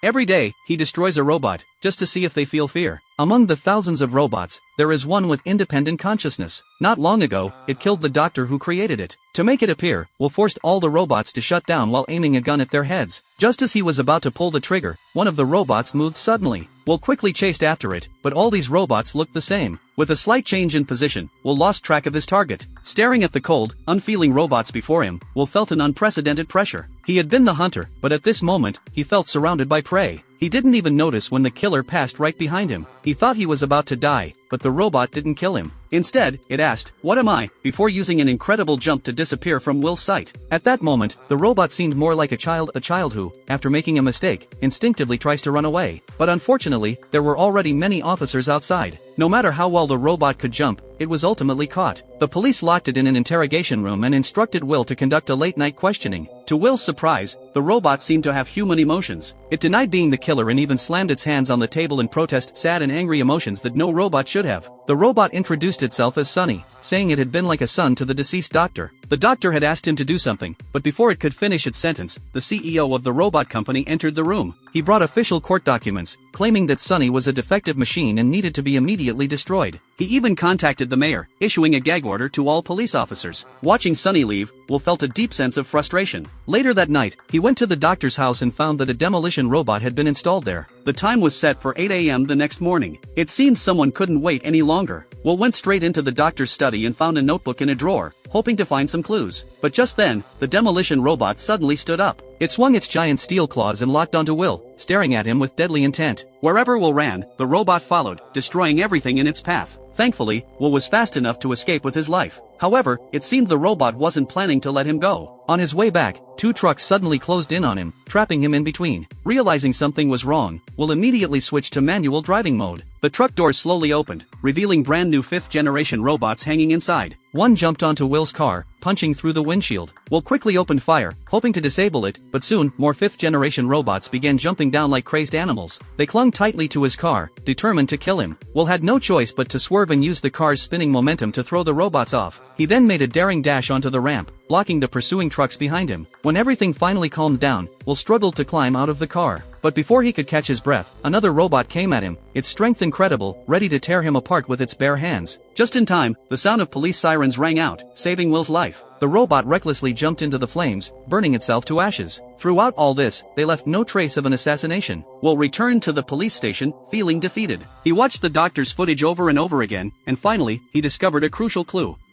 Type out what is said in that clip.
Every day, he destroys a robot, just to see if they feel fear. Among the thousands of robots, there is one with independent consciousness. Not long ago, it killed the doctor who created it. To make it appear, Will forced all the robots to shut down while aiming a gun at their heads. Just as he was about to pull the trigger, one of the robots moved suddenly. Will quickly chased after it, but all these robots looked the same. With a slight change in position, Will lost track of his target. Staring at the cold, unfeeling robots before him, Will felt an unprecedented pressure. He had been the hunter, but at this moment, he felt surrounded by prey. He didn't even notice when the killer passed right behind him. He thought he was about to die, but the robot didn't kill him. Instead, it asked, "What am I?" before using an incredible jump to disappear from Will's sight. At that moment, the robot seemed more like a child who, after making a mistake, instinctively tries to run away. But unfortunately, there were already many officers outside. No matter how well the robot could jump, it was ultimately caught. The police locked it in an interrogation room and instructed Will to conduct a late-night questioning. To Will's surprise, the robot seemed to have human emotions. It denied being the killer and even slammed its hands on the table in protest, sad and angry emotions that no robot should have. The robot introduced itself as Sonny, saying it had been like a son to the deceased doctor. The doctor had asked him to do something, but before it could finish its sentence, the CEO of the robot company entered the room. He brought official court documents, claiming that Sonny was a defective machine and needed to be immediately destroyed. He even contacted the mayor, issuing a gag order to all police officers. Watching Sonny leave, Will felt a deep sense of frustration. Later that night, he went to the doctor's house and found that a demolition robot had been installed there. The time was set for 8 a.m. the next morning. It seemed someone couldn't wait any longer. Will went straight into the doctor's study and found a notebook in a drawer, hoping to find some clues. But just then, the demolition robot suddenly stood up. It swung its giant steel claws and locked onto Will, staring at him with deadly intent. Wherever Will ran, the robot followed, destroying everything in its path. Thankfully, Will was fast enough to escape with his life. However, it seemed the robot wasn't planning to let him go. On his way back, two trucks suddenly closed in on him, trapping him in between. Realizing something was wrong, Will immediately switched to manual driving mode. The truck doors slowly opened, revealing brand new 5th-generation robots hanging inside. One jumped onto Will's car, punching through the windshield. Will quickly opened fire, hoping to disable it, but soon, more 5th-generation robots began jumping down like crazed animals. They clung tightly to his car, determined to kill him. Will had no choice but to swerve and use the car's spinning momentum to throw the robots off. He then made a daring dash onto the ramp, blocking the pursuing trucks behind him. When everything finally calmed down, Will struggled to climb out of the car. But before he could catch his breath, another robot came at him, its strength incredible, ready to tear him apart with its bare hands. Just in time, the sound of police sirens rang out, saving Will's life. The robot recklessly jumped into the flames, burning itself to ashes. Throughout all this, they left no trace of an assassination. Will returned to the police station, feeling defeated. He watched the doctor's footage over and over again, and finally, he discovered a crucial clue.